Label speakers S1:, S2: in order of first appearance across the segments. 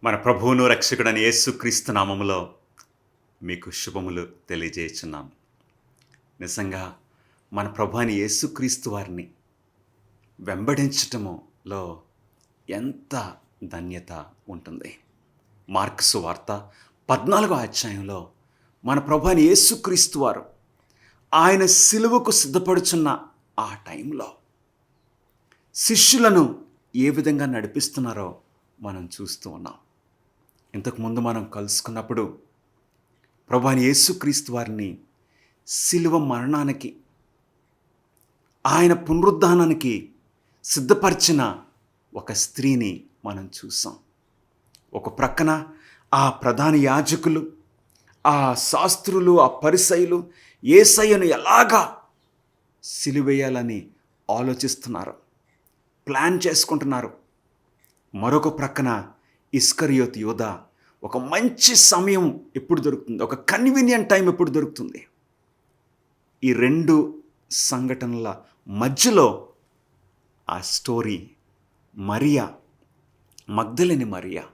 S1: మన ప్రభువును రక్షకుడని యేసుక్రీస్తు నామములో మీకు శుభములు తెలియజేయుచున్నాం. నిజంగా మన ప్రభు అయిన యేసుక్రీస్తు వారిని వెంబడించటములో ఎంత ధన్యత ఉంటుంది. మార్కు సువార్త 14వ అధ్యాయంలో మన ప్రభు అయిన యేసుక్రీస్తు వారు ఆయన సిలువకు సిద్ధపడుచున్న ఆ టైంలో శిష్యులను ఏ విధంగా నడిపిస్తున్నారో మనం చూస్తూ ఉన్నాం. ఇంతకుముందు మనం కలుసుకున్నప్పుడు ప్రభు అయిన యేసుక్రీస్తు వారిని సిలువ మరణానికి, ఆయన పునరుద్ధానానికి సిద్ధపరిచిన ఒక స్త్రీని మనం చూసాం. ఒక ప్రక్కన ఆ ప్రధాన యాజకులు, ఆ శాస్త్రులు, ఆ పరిసయ్యులు యేసయ్యను ఎలాగా సిలువేయాలని ఆలోచిస్తున్నారు, ప్లాన్ చేసుకుంటున్నారు. మరొక ప్రక్కన ఇస్కరియోతు యూదా ఒక మంచి సమయం ఎప్పుడు దొరుకుతుంది, ఒక కన్వీనియంట్ టైం ఎప్పుడు దొరుకుతుంది. ఈ రెండు సంఘటనల మధ్యలో ఆ స్టోరీ మరియా, మగ్దలేని మరియా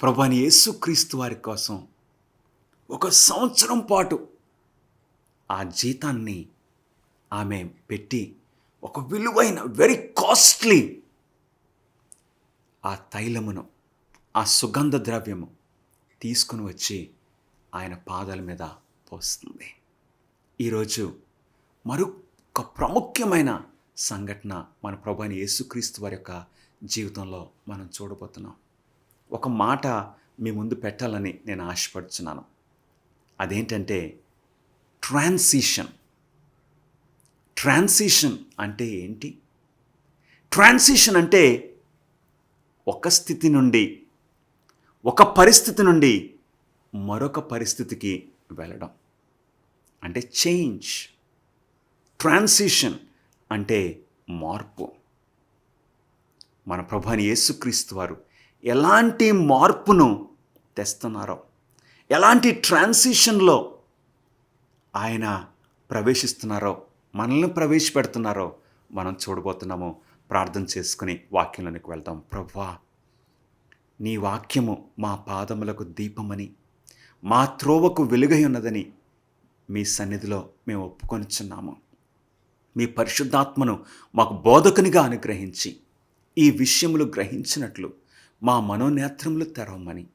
S1: ప్రభు అయిన యేసుక్రీస్తు వారి కోసం 1 సంవత్సరం పాటు ఆ జీతాన్ని ఆమె పెట్టి ఒక విలువైన వెరీ కాస్ట్లీ ఆ తైలమును, ఆ సుగంధ ద్రవ్యము తీసుకుని వచ్చి ఆయన పాదాల మీద పోస్తుంది. ఈరోజు మరొక ప్రాముఖ్యమైన సంఘటన మన ప్రభు అయిన యేసుక్రీస్తు వారి యొక్క జీవితంలో మనం చూడబోతున్నాం. ఒక మాట మీ ముందు పెట్టాలని నేను ఆశపడుతున్నాను. అదేంటంటే ట్రాన్సిషన్. ట్రాన్సిషన్ అంటే ఏంటి? ట్రాన్సిషన్ అంటే ఒక స్థితి నుండి, ఒక పరిస్థితి నుండి మరొక పరిస్థితికి వెళ్ళడం అంటే చేంజ్. ట్రాన్సిషన్ అంటే మార్పు. మన ప్రభు అయిన యేసుక్రీస్తు వారు ఎలాంటి మార్పును తెస్తున్నారో, ఎలాంటి ట్రాన్సిషన్లో ఆయన ప్రవేశిస్తున్నారో, మనల్ని ప్రవేశపెడుతున్నారో మనం చూడబోతున్నాము. ప్రార్థన చేసుకుని వాక్యంలోనికి వెళ్దాం. ప్రభువా, నీ వాక్యము మా పాదములకు దీపమని, మా త్రోవకు వెలుగై ఉన్నదని మీ సన్నిధిలో మేము ఒప్పుకొనిచున్నాము. మీ పరిశుద్ధాత్మను మాకు బోధకునిగా అనుగ్రహించి ఈ విషయములు గ్రహించినట్లు మా మనోనేత్రములు తెరవమని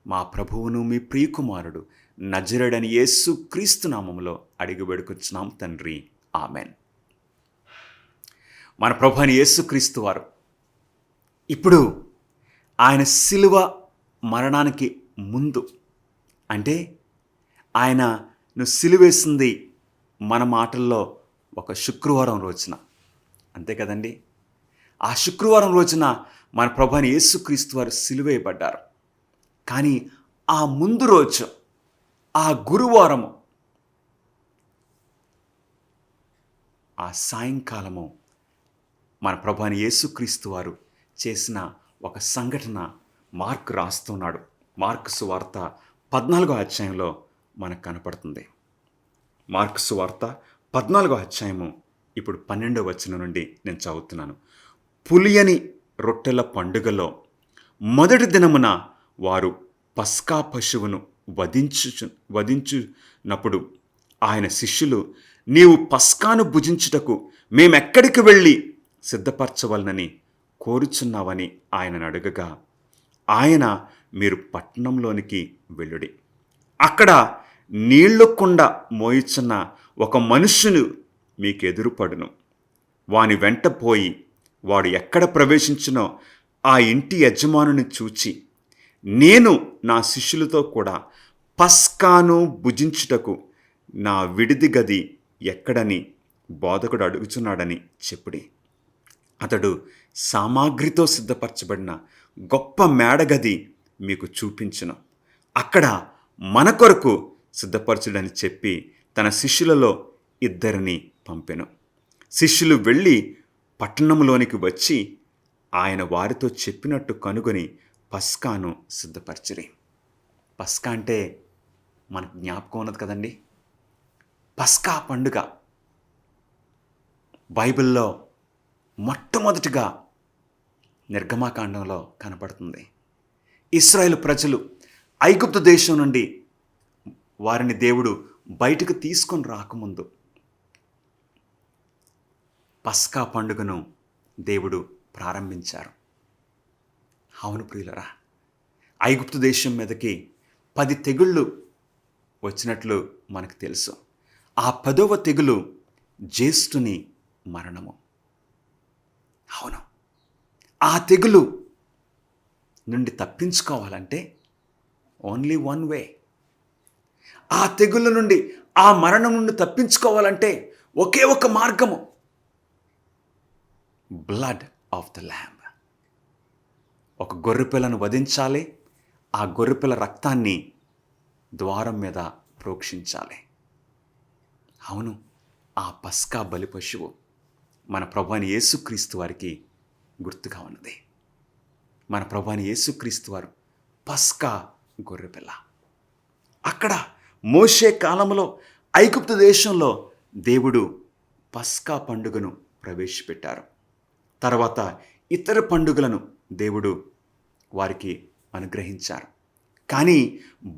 S1: మా ప్రభువును మీ ప్రియకుమారుడు నజరేయుడైన యేసుక్రీస్తు నామములో అడిగి వేడుకొచ్చున్నాం తండ్రి, ఆమెన్. మన ప్రభు అయిన యేసుక్రీస్తు వారు ఇప్పుడు ఆయన సిలువ మరణానికి ముందు, అంటే ఆయనను సిలువేసింది మన మాటల్లో ఒక శుక్రవారం రోజున, అంతే కదండి. ఆ శుక్రవారం రోజున మన ప్రభు అయిన యేసుక్రీస్తు వారు సిలువేయబడ్డారు. కానీ ఆ ముందు రోజు, ఆ గురువారము, ఆ సాయంకాలము మన ప్రభు అయిన యేసుక్రీస్తు వారు చేసిన ఒక సంఘటన మార్కు రాస్తున్నాడు. మార్కు సువార్త 14వ అధ్యాయంలో మనకు కనపడుతుంది. మార్కు సువార్త 14వ అధ్యాయము ఇప్పుడు 12వ వచనం నుండి నేను చదువుతున్నాను. పులియని రొట్టెల పండుగలో మొదటి దినమున వారు పస్కా పశువును వధించునప్పుడు ఆయన శిష్యులు, నీవు పస్కాను భుజించుటకు మేమెక్కడికి వెళ్ళి సిద్ధపరచవలనని కోరుచున్నావని ఆయనను అడగగా, ఆయన, మీరు పట్టణంలోనికి వెళ్ళుడి, అక్కడ నీళ్లు కుండ మోయిచున్న ఒక మనుష్యును మీకు ఎదురుపడును, వాని వెంట పోయి వాడు ఎక్కడ ప్రవేశించునో ఆ ఇంటి యజమానుని చూచి, నేను నా శిష్యులతో కూడా పస్కాను భుజించుటకు నా విడిది గది ఎక్కడని బోధకుడు అడుగుచున్నాడని చెప్పుడి. అతడు సామాగ్రితో సిద్ధపరచబడిన గొప్ప మేడగది మీకు చూపించును, అక్కడ మన కొరకు సిద్ధపరచుడని చెప్పి తన శిష్యులలో 2 పంపెను. శిష్యులు వెళ్ళి పట్టణంలోనికి వచ్చి ఆయన వారితో చెప్పినట్టు కనుగొని పస్కాను సిద్ధపరచిరి. పస్కా అంటే మనకు జ్ఞాపకం ఉన్నది కదండి. పస్కా పండుగ బైబిల్లో మొట్టమొదటిగా నిర్గమాకాండంలో కనపడుతుంది. ఇశ్రాయేలు ప్రజలు ఐగుప్తు దేశం నుండి వారిని దేవుడు బయటకు తీసుకొని రాకముందు పస్కా పండుగను దేవుడు ప్రారంభించారు. అవును ప్రియులరా, ఐగుప్తు దేశం మీదకి 10 తెగుళ్ళు వచ్చినట్లు మనకు తెలుసు. ఆ 10వ తెగులు జ్యేష్ఠుని మరణము. అవును, ఆ తెగులు నుండి తప్పించుకోవాలంటే ఓన్లీ వన్ వే. ఆ తెగుళ్ళ నుండి, ఆ మరణం నుండి తప్పించుకోవాలంటే ఒకే ఒక మార్గము, బ్లడ్ ఆఫ్ ద ల్యాంబ్. ఒక గొర్రెపిల్లను వధించాలి, ఆ గొర్రెపిల్ల రక్తాన్ని ద్వారం మీద ప్రోక్షించాలి. అవును, ఆ పస్కా బలి పశువు మన ప్రభువైన యేసుక్రీస్తు వారికి గుర్తుగా ఉన్నది. మన ప్రభువైన యేసుక్రీస్తు వారు పస్కా గొర్రెపిల్ల. అక్కడ మోషే కాలంలో ఐగుప్తు దేశంలో దేవుడు పస్కా పండుగను ప్రవేశపెట్టారు. తర్వాత ఇతర పండుగలను దేవుడు వారికి అనుగ్రహించారు. కానీ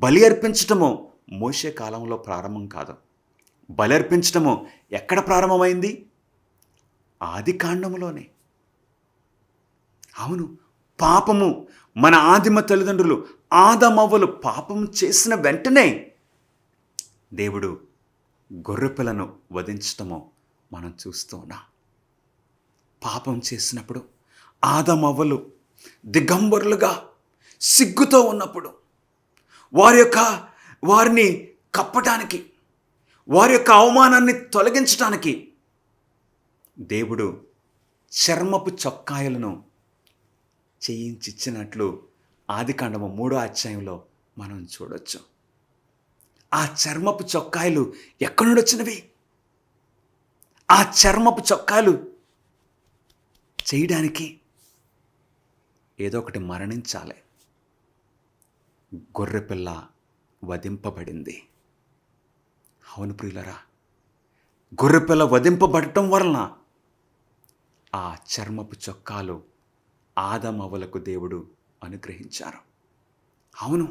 S1: బలి అర్పించటము మోషే కాలంలో ప్రారంభం కాదు. బలి అర్పించటము ఎక్కడ ప్రారంభమైంది? ఆది కాండములోనే. అవును, పాపము, మన ఆదిమ తల్లిదండ్రులు ఆదామవ్వలు పాపం చేసిన వెంటనే దేవుడు గొర్రెపిల్లను వధించటము మనం చూస్తూ ఉన్నాం. పాపం చేసినప్పుడు ఆదామవ్వలు దిగంబరులుగా సిగ్గుతో ఉన్నప్పుడు వారిని కప్పటానికి, వారి యొక్క అవమానాన్ని తొలగించటానికి దేవుడు చర్మపు చొక్కాయలను చేయించిచ్చినట్లు ఆదికాండము 3వ అధ్యాయంలో మనం చూడొచ్చు. ఆ చర్మపు చొక్కాయలు ఎక్కడి నుండి వచ్చినవి? ఆ చర్మపు చొక్కాయలు చేయడానికి ఏదో ఒకటి మరణించాలి. గొర్రెపిల్ల వధింపబడింది. అవును ప్రియులరా, గొర్రెపిల్ల వధింపబడటం వలన ఆ చర్మపు చొక్కాలు ఆదామవ్వలకు దేవుడు అనుగ్రహించారు. అవును,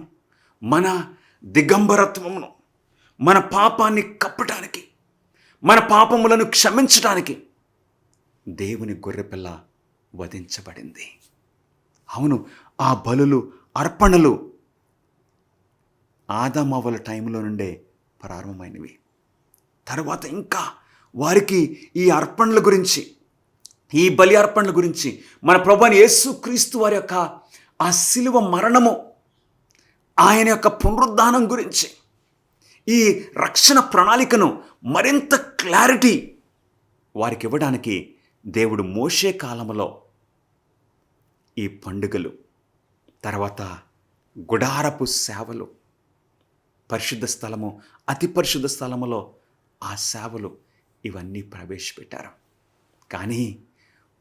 S1: మన దిగంబరత్వమును, మన పాపాన్ని కప్పటానికి, మన పాపములను క్షమించటానికి దేవుని గొర్రెపిల్ల వధించబడింది. అవును, ఆ బలులు, అర్పణలు ఆదామవ్వల టైంలో నుండే ప్రారంభమైనవి. తర్వాత ఇంకా వారికి ఈ అర్పణల గురించి, ఈ బలి అర్పణల గురించి, మన ప్రభువైన యేసుక్రీస్తు వారి యొక్క ఆ శిలువ మరణము, ఆయన యొక్క పునరుద్ధానం గురించి, ఈ రక్షణ ప్రణాళికను మరింత క్లారిటీ వారికి ఇవ్వడానికి దేవుడు మోషే కాలంలో ఈ పండుగలు, తర్వాత గుడారపు సేవలు, పరిశుద్ధ స్థలము, అతి పరిశుద్ధ స్థలములో ఆ సేవలు, ఇవన్నీ ప్రవేశపెట్టారు. కానీ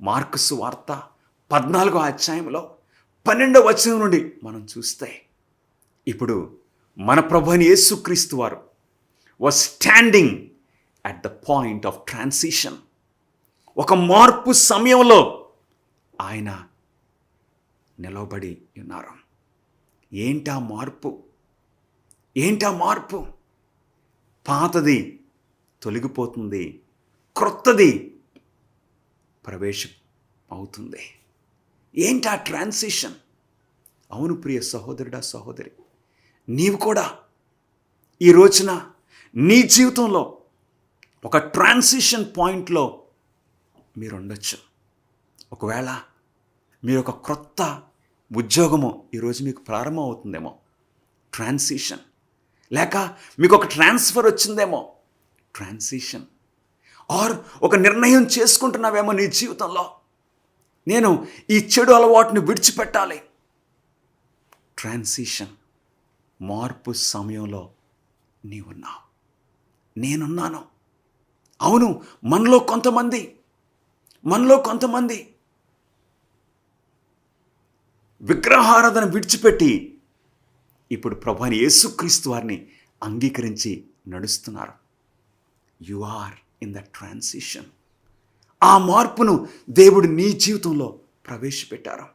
S1: మార్కు సువార్త 14వ అధ్యాయంలో 12వ వచనం నుండి మనం చూస్తే, ఇప్పుడు మన ప్రభువైన యేసుక్రీస్తు వారు was standing at the point of transition. ఒక మార్పు సమయంలో ఆయన నిలవబడి ఉన్నారు. ఏంటా మార్పు? ఏంటా మార్పు? పాతది తొలగిపోతుంది, క్రొత్తది ప్రవేశం అవుతుంది. ఏంటా ట్రాన్సిషన్? అవును ప్రియ సహోదరుడా, సహోదరి, నీవు కూడా ఈ రోజున నీ జీవితంలో ఒక ట్రాన్సిషన్ పాయింట్లో మీరు ఉండొచ్చు. ఒకవేళ మీరు ఒక క్రొత్త ఉద్యోగము ఈరోజు మీకు ప్రారంభం అవుతుందేమో, ట్రాన్సిషన్. లేక మీకు ఒక ట్రాన్స్ఫర్ వచ్చిందేమో, ట్రాన్సిషన్. ఆర్ ఒక నిర్ణయం చేసుకుంటున్నావేమో నీ జీవితంలో, నేను ఈ చెడు అలవాటుని విడిచిపెట్టాలి. ట్రాన్సిషన్, మార్పు సమయంలో నీవున్నావు, నేనున్నాను. అవును, మనలో కొంతమంది విగ్రహారాధన విడిచిపెట్టి ఇప్పుడు ప్రభువైన యేసుక్రీస్తు వారిని అంగీకరించి నడుస్తున్నారు. You are in the transition. ఆ మార్పును దేవుడు నీ జీవితంలో ప్రవేశపెట్టారు.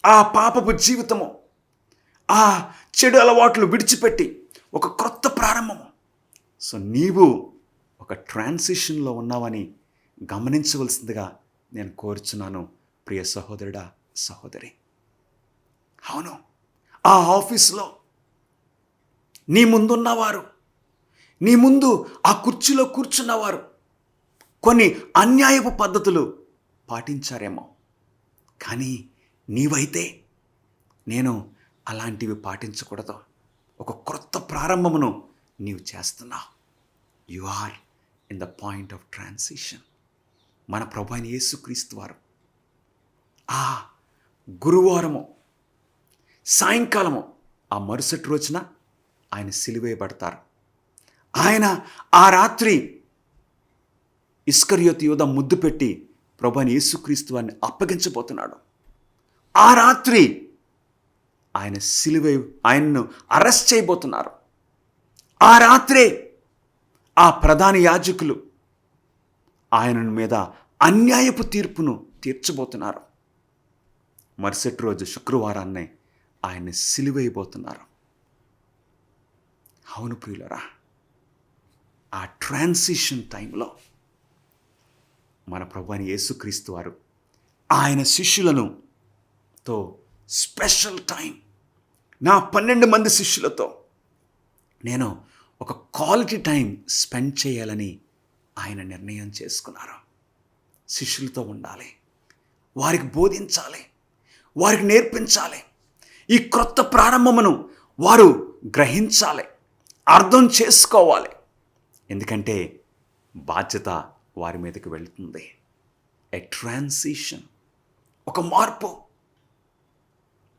S1: ఆ పాపపు జీవితము, ఆ చెడు అలవాట్లు విడిచిపెట్టి ఒక క్రొత్త ప్రారంభము. సో నీవు ఒక ట్రాన్సిషన్లో ఉన్నావని గమనించవలసిందిగా నేను కోరుచున్నాను ప్రియ సహోదరుడా, సహోదరి. అవును, ఆ ఆఫీస్లో నీ ముందున్నవారు, నీ ముందు ఆ కుర్చీలో కూర్చున్నవారు కొన్ని అన్యాయపు పద్ధతులు పాటించారేమో, కానీ నీవైతే నేను అలాంటివి పాటించకూడదు, ఒక క్రొత్త ప్రారంభమును నీవు చేస్తున్నావు. You are in the point of transition. మన ప్రభు అయిన యేసుక్రీస్తు వారు ఆ గురువారము సాయంకాలము, ఆ మరుసటి రోజున ఆయన సిలువేయబడతారు. ఆయన ఆ రాత్రి ఇస్కరియోతు యూదా ముద్దు పెట్టి ప్రభు అయిన యేసుక్రీస్తు వారిని అప్పగించబోతున్నాడు. ఆ రాత్రి ఆయన ఆయన్ను అరెస్ట్ చేయబోతున్నారు. ఆ రాత్రే ఆ ప్రధాన యాజకులు ఆయన మీద అన్యాయపు తీర్పును తీర్చబోతున్నారు. మరుసటి రోజు శుక్రవారాన్నే ఆయన్ని సిలువేయబోతున్నారు. అవును ప్రియులరా, ఆ ట్రాన్సిషన్ టైంలో మన ప్రభువైన యేసుక్రీస్తు వారు ఆయన శిష్యులతో స్పెషల్ టైం, నా 12 మంది శిష్యులతో నేను ఒక క్వాలిటీ టైం స్పెండ్ చేయాలని ఆయన నిర్ణయం చేసుకున్నారు. శిష్యులతో ఉండాలి, వారికి బోధించాలి, వారికి నేర్పించాలి. ఈ క్రొత్త ప్రారంభమును వారు గ్రహించాలి, అర్థం చేసుకోవాలి. ఎందుకంటే బాధ్యత వారి మీదకి వెళుతుంది. ఎ ట్రాన్సిషన్, ఒక మార్పు.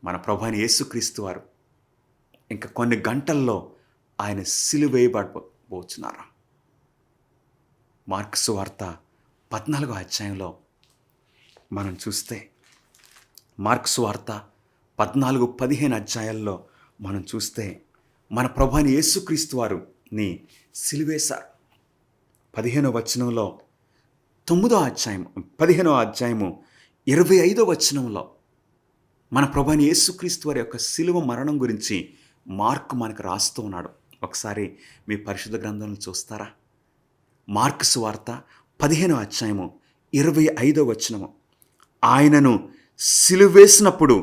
S1: మన ప్రభువైన యేసుక్రీస్తు వారు ఇంకా కొన్ని గంటల్లో ఆయన సిలువేయబడబోతున్నారు. మార్కు సువార్త 14వ అధ్యాయంలో మనం చూస్తే, మార్కు సువార్త 14-15 అధ్యాయాల్లో మనం చూస్తే మన ప్రభువైన యేసుక్రీస్తు వారిని సిలువేశారు. 15వ వచనంలో 15వ అధ్యాయము 25వ వచనంలో మన ప్రభువైన యేసుక్రీస్తు వారి యొక్క సిలువ మరణం గురించి మార్కు మనకు రాస్తూ ఉన్నాడు. ఒకసారి మీ పరిశుద్ధ గ్రంథంలో చూస్తారా? మార్కు సువార్త 15వ అధ్యాయము 25వ వచనము. ఆయనను సిలువేసినప్పుడు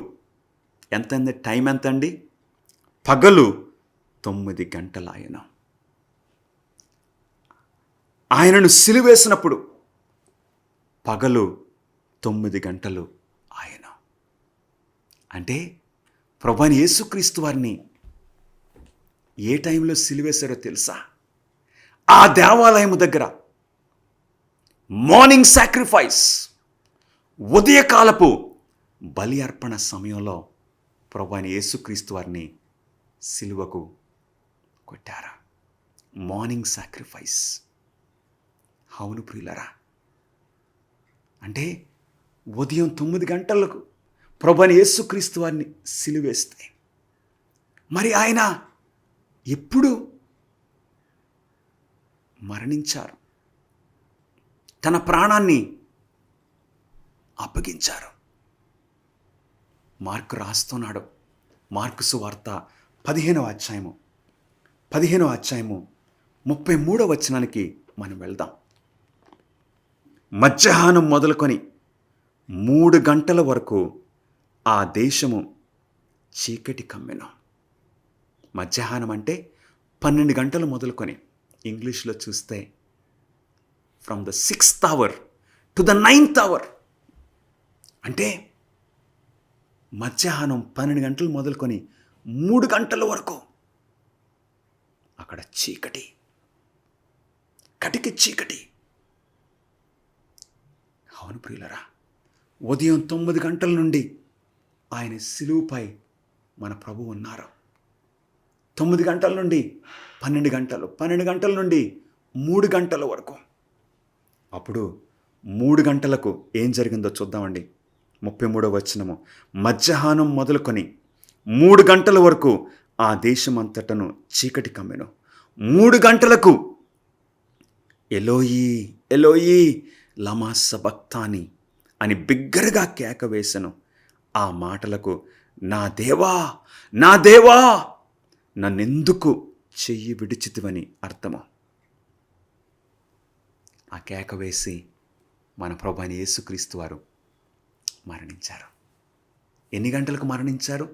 S1: టైం ఎంత అండి? పగలు 9 గంటలు. ఆయనను సిలువేసినప్పుడు పగలు 9 గంటలు ఆయన. అంటే ప్రభువైన యేసుక్రీస్తు వారిని ఏ టైంలో సిలువేశారో తెలుసా? ఆ దేవాలయము దగ్గర మార్నింగ్ సాక్రిఫైస్, ఉదయకాలపు బలి అర్పణ సమయంలో ప్రభువైన యేసుక్రీస్తు వారిని సిలువకు కొట్టారు. Morning sacrifice. అవును ప్రియులరా, అంటే ఉదయం 9 గంటలకు ప్రభువైన యేసుక్రీస్తు వారిని సిలువేస్తే మరి ఆయన ఎప్పుడు మరణించారు, తన ప్రాణాన్ని అప్పగించారు. మార్కు రాస్తున్నాడు. మార్కు సువార్త 15వ అధ్యాయము 33వ వచనానికి మనం వెళ్దాం. మధ్యాహ్నం మొదలుకొని 3 గంటల వరకు ఆ దేశము చీకటి కమ్మెను. మధ్యాహ్నం అంటే 12 గంటలు మొదలుకొని, ఇంగ్లీష్లో చూస్తే from the 6th hour to the 9th hour, అంటే మధ్యాహ్నం 12 గంటలు మొదలుకొని 3 గంటల వరకు అక్కడ చీకటి, కటికి చీకటి. అవును ప్రియులరా, ఉదయం 9 గంటల నుండి ఆయన సిలువుపై మన ప్రభువు ఉన్నారు. 9 గంటల నుండి 12 గంటలు, 12 గంటల నుండి 3 గంటల వరకు. అప్పుడు 3 గంటలకు ఏం జరిగిందో చూద్దామండి. 33వ వచనము. మధ్యాహ్నం మొదలుకొని 3 గంటల వరకు ఆ దేశమంతటను చీకటి కమ్మెను. 3 గంటలకు ఎలోయి ఎలోయి లమా సబక్తాని అని బిగ్గరగా కేక వేసెను. ఆ మాటలకు నా దేవా, నా దేవా, నన్నెందుకు చెయ్యి విడిచితివని అర్థము. ఆ కేక వేసి మన ప్రభువైన యేసుక్రీస్తు వారు మరణించారు. ఎన్ని గంటలకు మరణించారు?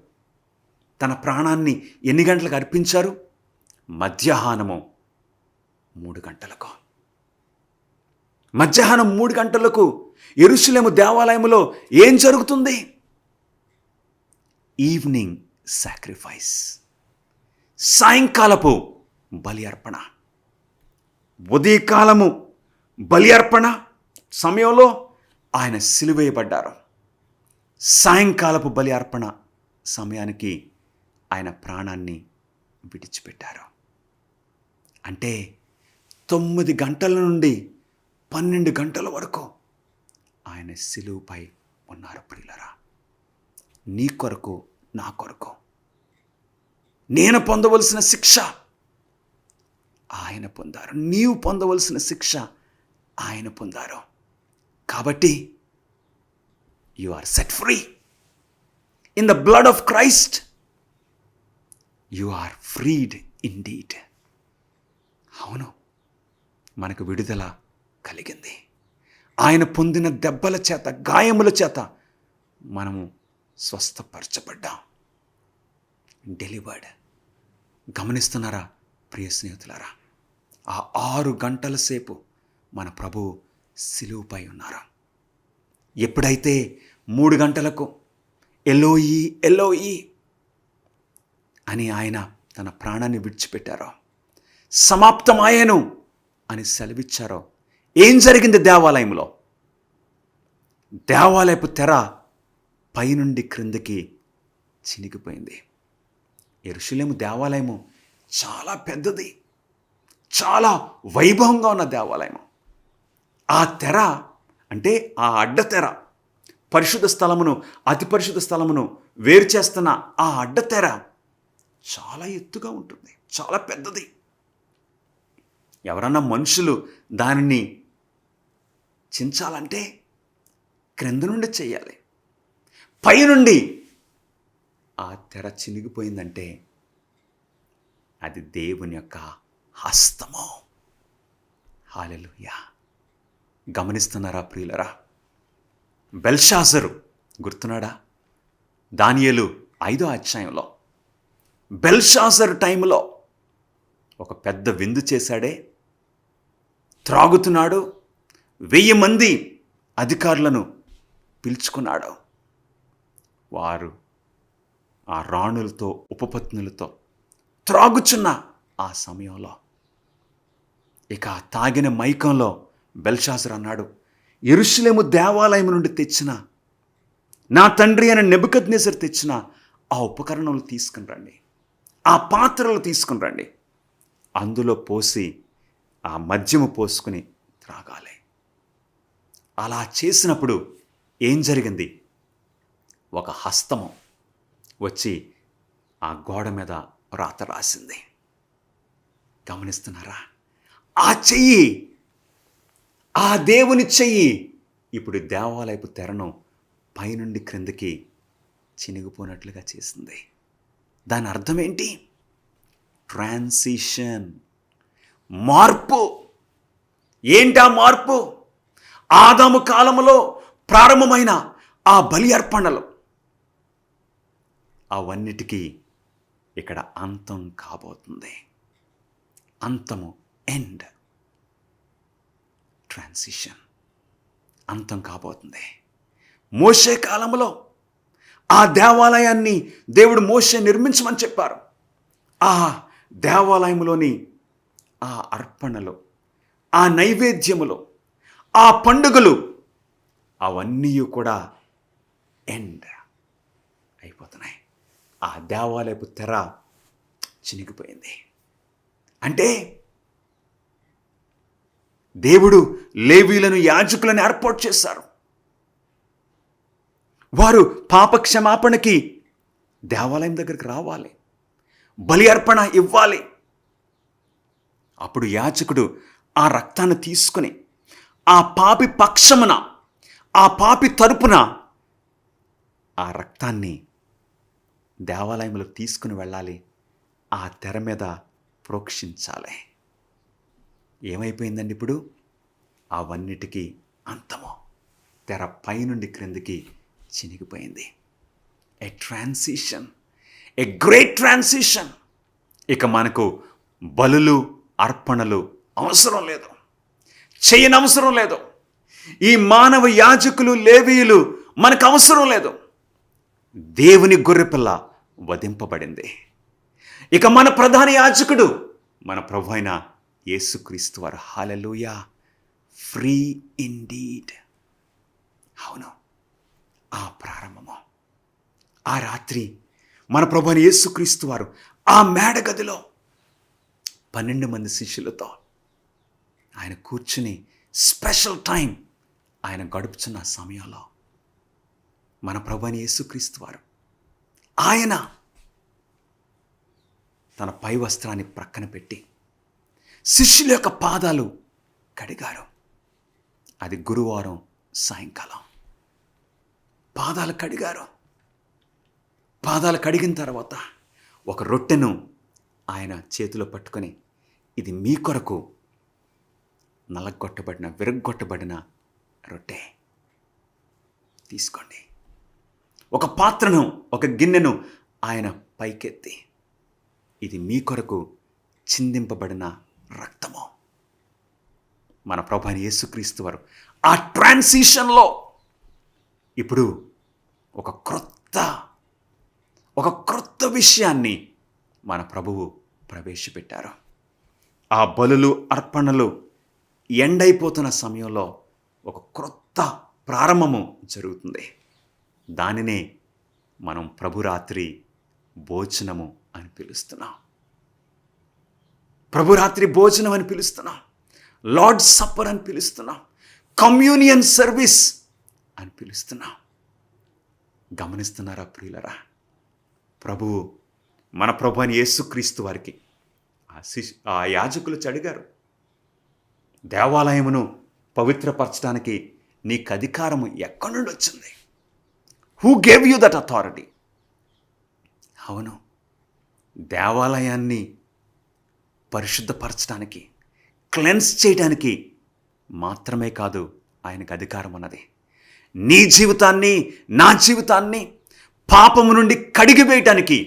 S1: తన ప్రాణాన్ని ఎన్ని గంటలకు అర్పించారు? మధ్యాహ్నము 3 గంటలకు. మధ్యాహ్నం 3 గంటలకు యెరూషలేము దేవాలయములో ఏం జరుగుతుంది? ఈవినింగ్ సాక్రిఫైస్, సాయంకాలపు బలి అర్పణ. ఉదయకాలము బలి అర్పణ సమయంలో ఆయన సిలువేయబడ్డారు. సాయంకాలపు బలి అర్పణ సమయానికి ఆయన ప్రాణాన్ని విడిచిపెట్టారు. అంటే 9 గంటల నుండి 12 గంటల వరకు ఆయన సిలువపై ఉన్నారు. ప్రియులరా, నీ కొరకు, నా కొరకు నేను పొందవలసిన శిక్ష ఆయన పొందారు. నీవు పొందవలసిన శిక్ష ఆయన పొందారు. కాబట్టి you are set free in the blood of Christ. You are freed indeed. అవును, మనకు విడుదల కలిగింది. ఆయన పొందిన దెబ్బల చేత, గాయముల చేత మనము స్వస్థపరచబడ్డాం. డెలివర్డ్. గమనిస్తున్నారా ప్రియ స్నేహితులారా? ఆ 6 గంటల సేపు మన ప్రభువు సిలువపై ఉన్నారు. ఎప్పుడైతే 3 గంటలకు ఎలోయి ఎలోయి అని ఆయన తన ప్రాణాన్ని విడిచిపెట్టారో, సమాప్తమాయెను అని సెలవిచ్చారో, ఏం జరిగింది దేవాలయంలో? దేవాలయపు తెర పైనుండి క్రిందికి చినిగిపోయింది. యెరూషలేము దేవాలయము చాలా పెద్దది, చాలా వైభవంగా ఉన్న దేవాలయం. ఆ తెర అంటే ఆ అడ్డతెర, పరిశుద్ధ స్థలమును, అతి పరిశుద్ధ స్థలమును వేరు చేస్తున్న ఆ అడ్డతెర చాలా ఎత్తుగా ఉంటుంది, చాలా పెద్దది. ఎవరన్నా మనుషులు దానిని చించాలంటే క్రింద నుండి చేయాలి. పైనుండి ఆ తెర చినిగిపోయిందంటే అది దేవుని యొక్క హస్తము. హల్లెలూయా. గమనిస్తున్నారా ప్రియులరా? బెల్షాజరు గుర్తున్నాడా? దానియేలు 5వ అధ్యాయంలో బెల్షాజరు టైంలో ఒక పెద్ద విందు చేశాడే, త్రాగుతున్నాడు, 1000 మంది అధికారులను పిలుచుకున్నాడు. వారు ఆ రాణులతో, ఉపపత్నులతో త్రాగుచున్న ఆ సమయంలో, ఇక తాగిన మైకంలో బెల్షాజరు అన్నాడు, యెరూషలేము దేవాలయం నుండి తెచ్చిన, నా తండ్రి అయిన నెబుకద్నెజరు తెచ్చిన ఆ ఉపకరణలు తీసుకుని రండి, ఆ పాత్రలు తీసుకుని రండి, అందులో పోసి ఆ మద్యము పోసుకుని త్రాగాలి. అలా చేసినప్పుడు ఏం జరిగింది? ఒక హస్తము వచ్చి ఆ గోడ మీద రాత రాసింది. గమనిస్తున్నారా? ఆ చెయ్యి, ఆ దేవుని చెయ్యి ఇప్పుడు దేవాలయపు తెరను పైనుండి క్రిందికి చినిగిపోయినట్లుగా చేసింది. దాని అర్థం ఏంటి? ట్రాన్సిషన్, మార్పు. ఏంటా మార్పు? ఆదాము కాలములో ప్రారంభమైన ఆ బలి అర్పణలు, అవన్నిటికీ ఇక్కడ అంతం కాబోతుంది. అంతము, ఎండ్, ట్రాన్సిషన్, అంతం కాబోతుంది. మోషే కాలంలో ఆ దేవాలయాన్ని దేవుడు మోషే నిర్మించమని చెప్పారు. ఆ దేవాలయంలోని ఆ అర్పణలు, ఆ నైవేద్యములు, ఆ పండుగలు, అవన్నీ కూడా ఎండ్ అయిపోతున్నాయి. ఆ దేవాలయపు తెర చినిగిపోయింది. అంటే దేవుడు లేవీలను, యాజకులను ఏర్పాటు చేశారు. వారు పాపక్షమాపణకి దేవాలయం దగ్గరికి రావాలి, బలి అర్పణ ఇవ్వాలి. అప్పుడు యాజకుడు ఆ రక్తాన్ని తీసుకుని ఆ పాపి పక్షమున, ఆ పాపి తరపున ఆ రక్తాన్ని దేవాలయంలో తీసుకుని వెళ్ళాలి, ఆ తెర మీద ప్రోక్షించాలి. ఏమైపోయిందండి ఇప్పుడు? అవన్నిటికీ అంతము. తెర పైనుండి క్రిందికి చినిగిపోయింది. ఏ ట్రాన్సిషన్, ఏ గ్రేట్ ట్రాన్సిషన్. ఇక మనకు బలులు, అర్పణలు అవసరం లేదు, చేయనవసరం లేదు. ఈ మానవ యాజకులు, లేవీయులు మనకు అవసరం లేదు. దేవుని గొర్రెపిల్ల వధింపబడింది. ఇక మన ప్రధాన యాజకుడు మన ప్రభు అయిన యేసుక్రీస్తు వారు. హల్లెలూయా! Free indeed. అవును, ఆ ప్రారంభము, ఆ రాత్రి మన ప్రభు అయిన యేసుక్రీస్తు వారు ఆ మేడగదిలో 12 మంది శిష్యులతో ఆయన కూర్చుని స్పెషల్ టైం ఆయన గడుపుతున్న సమయంలో మన ప్రభు అయిన యేసుక్రీస్తు వారు ఆయన తన పై వస్త్రాన్ని ప్రక్కన పెట్టి శిష్యుల యొక్క పాదాలు కడిగారు. అది గురువారం సాయంకాలం. పాదాలు కడిగారు. పాదాలు కడిగిన తర్వాత ఒక రొట్టెను ఆయన చేతిలో పట్టుకొని, ఇది మీ కొరకు నలగొట్టబడిన, విరగ్గొట్టబడిన రొట్టె, తీసుకోండి. ఒక పాత్రను, ఒక గిన్నెను ఆయన పైకెత్తి, ఇది మీ కొరకు చిందింపబడిన రక్తము. మన ప్రభు అయిన యేసుక్రీస్తు వారు ఆ ట్రాన్సిషన్లో ఇప్పుడు ఒక క్రొత్త విషయాన్ని మన ప్రభువు ప్రవేశపెట్టారు. ఆ బలులు, అర్పణలు ఎండైపోతున్న సమయంలో ఒక క్రొత్త ప్రారంభము జరుగుతుంది. దానినే మనం ప్రభురాత్రి భోజనము అని పిలుస్తున్నాం. ప్రభురాత్రి భోజనం అని పిలుస్తున్నాం. లార్డ్ సప్పర్ అని పిలుస్తున్నాం. కమ్యూనియన్ సర్వీస్ అని పిలుస్తున్నాం. గమనిస్తున్నారా ప్రియులరా? ప్రభువు, మన ప్రభు అని యేసుక్రీస్తు వారికి ఆ యాజకులు అడిగారు, దేవాలయమును పవిత్రపరచడానికి నీకు అధికారము ఎక్కడి నుండి వచ్చింది? Who gave you that authority? అవును, దేవాలయాన్ని పరిశుద్ధపరచడానికి, క్లెన్స్ చేయడానికి మాత్రమే కాదు ఆయనకు అధికారం ఉన్నది. నీ జీవితాన్ని, నా జీవితాన్ని పాపము నుండి కడిగివేయటానికి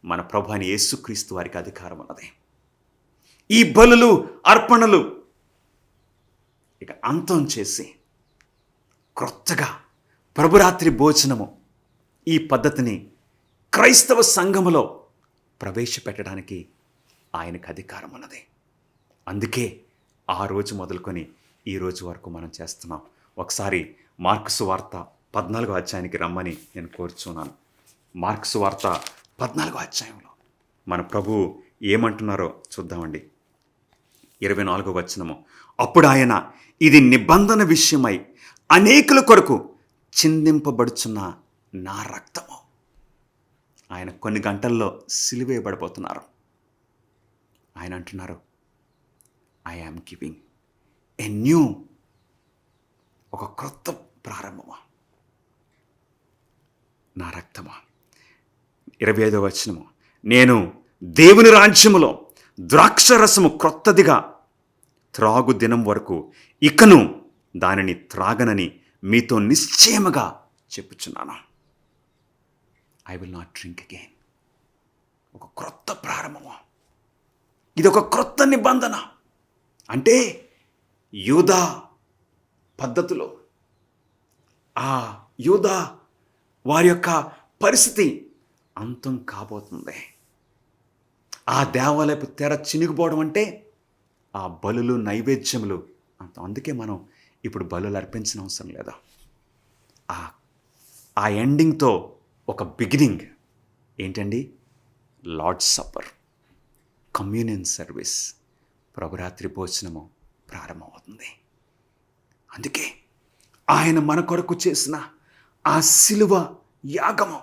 S1: మన ప్రభు అయిన యేసుక్రీస్తు వారికి అధికారం ఉన్నది. ఈ బలులు, అర్పణలు ఇక అంతం చేసి క్రొత్తగా ప్రభురాత్రి భోజనము, ఈ పద్ధతిని క్రైస్తవ సంఘములో ప్రవేశపెట్టడానికి ఆయనకు అధికారం ఉన్నది. అందుకే ఆ రోజు మొదలుకొని ఈ రోజు వరకు మనం చేస్తున్నాం. ఒకసారి మార్కు సువార్త 14వ అధ్యాయానికి రమ్మని నేను కోరుచున్నాను. మార్కు సువార్త 14వ అధ్యాయంలో మన ప్రభువు ఏమంటున్నారో చూద్దామండి. 24వ వచనము, అప్పుడు ఆయన, ఇది నిబంధన విషయమై అనేకుల కొరకు చిందింపబడుచున్న నా రక్తము. ఆయన కొన్ని గంటల్లో సిలువేయబడబోతున్నారు. ఆయన అంటున్నారు, I am giving a new, ఒక క్రొత్త ప్రారంభమా, నా రక్తమా. 25వ వచనము, నేను దేవుని రాజ్యములో ద్రాక్షరసము క్రొత్తదిగా త్రాగు దినం వరకు ఇకను దానిని త్రాగనని మీతో నిశ్చయముగా చెప్పుచున్నాను. I will not drink again. ఒక క్రొత్త ప్రారంభము. ఇది ఒక క్రొత్త నిబంధన. అంటే యూదా పద్ధతిలో ఆ యూదా వారి యొక్క పరిస్థితి అంతం కాబోతుంది. ఆ దేవాలయపు తెర చినిగిపోవడం అంటే ఆ బలులు, నైవేద్యములు అంతం. అందుకే మనం ఇప్పుడు బలులు అర్పించిన అవసరం లేదా. ఆ ఎండింగ్తో ఒక బిగినింగ్ ఏంటండి? లార్డ్ సప్పర్, కమ్యూనియన్ సర్వీస్, ప్రభురాత్రి భోజనము ప్రారంభమవుతుంది. అందుకే ఆయన మన కొరకు చేసిన ఆ శిలువ యాగము,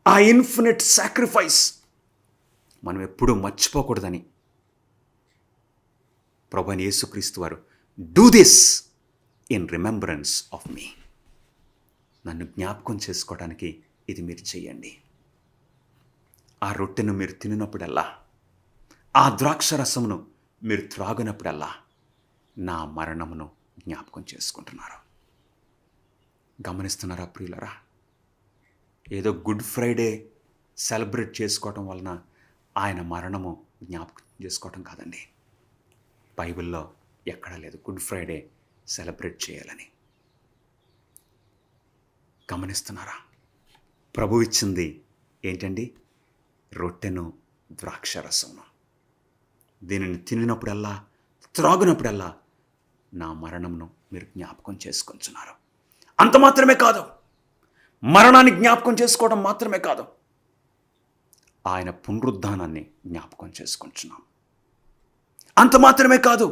S1: ఆ ఇన్ఫినిట్ సాక్రిఫైస్ మనం ఎప్పుడూ మర్చిపోకూడదని ప్రభువైన యేసుక్రీస్తు వారు, do this in remembrance of me. నన్ను జ్ఞాపకం చేసుకోవడానికి ఇది మీరు చేయండి. ఆ రొట్టెను మీరు తినినప్పుడల్లా, ఆ ద్రాక్ష రసమును మీరు త్రాగినప్పుడల్లా నా మరణమును జ్ఞాపకం చేసుకుంటున్నారు. గమనిస్తున్నారా ప్రియులరా? ఏదో గుడ్ ఫ్రైడే సెలబ్రేట్ చేసుకోవటం వలన ఆయన మరణము జ్ఞాపకం చేసుకోవటం కాదండి. బైబిల్లో ఎక్కడా లేదు గుడ్ ఫ్రైడే సెలబ్రేట్ చేయాలని. గమనిస్తున్నారా? ప్రభు ఇచ్చింది ఏంటండి? రొట్టెను, ద్రాక్షరసమును. దీనిని తినినప్పుడల్లా, త్రాగునప్పుడల్లా నా మరణమును మీరు జ్ఞాపకం చేసుకొంచున్నారు. అంత మాత్రమే కాదు, మరణాన్ని జ్ఞాపకం చేసుకోవడం మాత్రమే కాదు, ఆయన పునరుద్ధానాన్ని జ్ఞాపకం చేసుకుంటున్నాం. అంత మాత్రమే కాదు,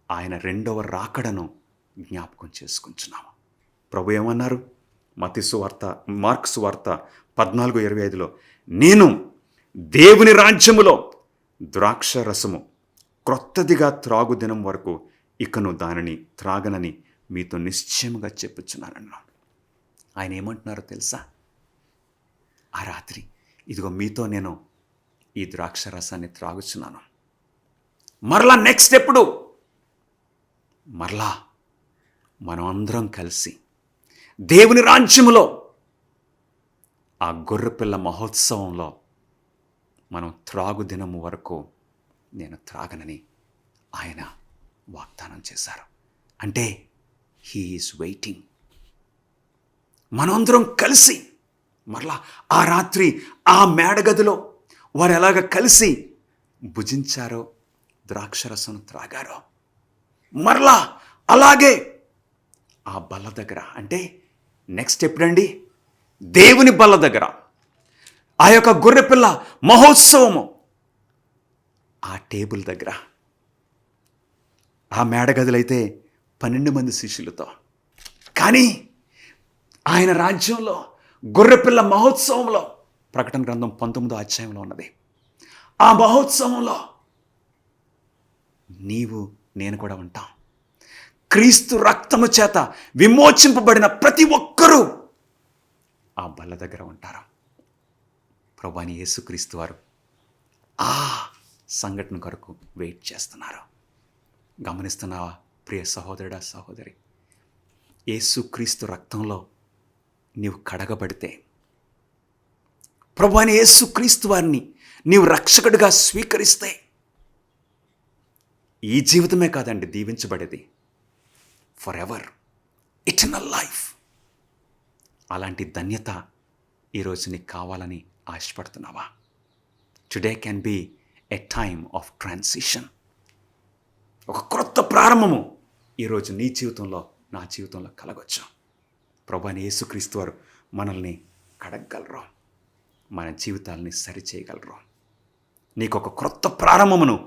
S1: ఆయన రెండవ రాకడను జ్ఞాపకం చేసుకుంటున్నాము. ప్రభు ఏమన్నారు? మార్కు సువార్త 14:25లో, నేను దేవుని రాజ్యములో ద్రాక్ష రసము క్రొత్తదిగా త్రాగు దినం వరకు ఇకను దానిని త్రాగనని మీతో నిశ్చయముగా చెప్పుచున్నానన్నాడు. ఆయన ఏమంటున్నారో తెలుసా? ఆ రాత్రి, ఇదిగో మీతో నేను ఈ ద్రాక్ష రసాన్ని త్రాగుచున్నాను. మరలా నెక్స్ట్ ఎప్పుడు? మరలా మనం అందరం కలిసి దేవుని రాజ్యములో ఆ గొర్రెపిల్ల మహోత్సవంలో మనం త్రాగు దినము వరకు నేను త్రాగనని ఆయన వాగ్దానం చేశారు. అంటే హీ ఈజ్ వెయిటింగ్. మనందరం కలిసి మరలా ఆ రాత్రి ఆ మేడగదిలో వారు ఎలాగ కలిసి భుజించారో, ద్రాక్షరసం త్రాగారో, మరలా అలాగే ఆ బల్ల దగ్గర, అంటే నెక్స్ట్ ఎప్పుడండి? దేవుని బల్ల దగ్గర ఆ యొక్క గొర్రెపిల్ల మహోత్సవము, ఆ టేబుల్ దగ్గర, ఆ మేడగదులైతే 12 మంది శిష్యులతో, కానీ ఆయన రాజ్యంలో గొర్రెపిల్ల మహోత్సవంలో, ప్రకటన గ్రంథం 19వ అధ్యాయంలో ఉన్నది, ఆ మహోత్సవంలో నీవు నేను కూడా ఉంటాం. క్రీస్తు రక్తము చేత విమోచింపబడిన ప్రతి ఒక్కరూ ఆ బల్ల దగ్గర ఉంటారు. ప్రభువైన యేసుక్రీస్తు వారు ఆ సంఘటన కొరకు వెయిట్ చేస్తున్నారు. గమనిస్తున్నావా ప్రియ సహోదరుడా, సహోదరి? యేసుక్రీస్తు రక్తంలో నీవు కడగబడితే, ప్రభువైన యేసుక్రీస్తు వారిని నీవు రక్షకుడిగా స్వీకరిస్తే, ఈ జీవితమే కాదండి దీవించబడేది, ఫర్ ఎవర్ ఇటర్నల్ లైఫ్. అలాంటి ధన్యత ఈరోజు నీకు కావాలని ఆశపడుతున్నావా? Today can be a time of transition. ఒక క్రొత్త ప్రారంభము ఈరోజు నీ జీవితంలో, నా జీవితంలో కలగొచ్చు. ప్రభువైన యేసుక్రీస్తు వారు మనల్ని కడగగలరు, మన జీవితాలని సరిచేయగలరు, నీకు ఒక క్రొత్త ప్రారంభమును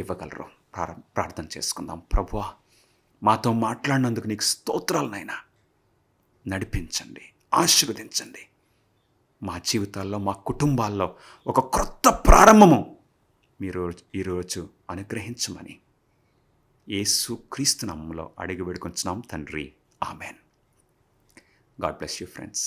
S1: ఇవ్వగలరు. ప్రార్థన చేసుకుందాం. ప్రభువా, మాతో మాట్లాడినందుకు నీకు స్తోత్రాలు నాయనా. నడిపించండి, ఆశీర్వదించండి. మా జీవితాల్లో, మా కుటుంబాల్లో ఒక క్రొత్త ప్రారంభము మీరు ఈరోజు అనుగ్రహించమని యేసుక్రీస్తు నామములో అడిగి వేడుకొంచున్నాం తండ్రి. Amen. God bless you friends.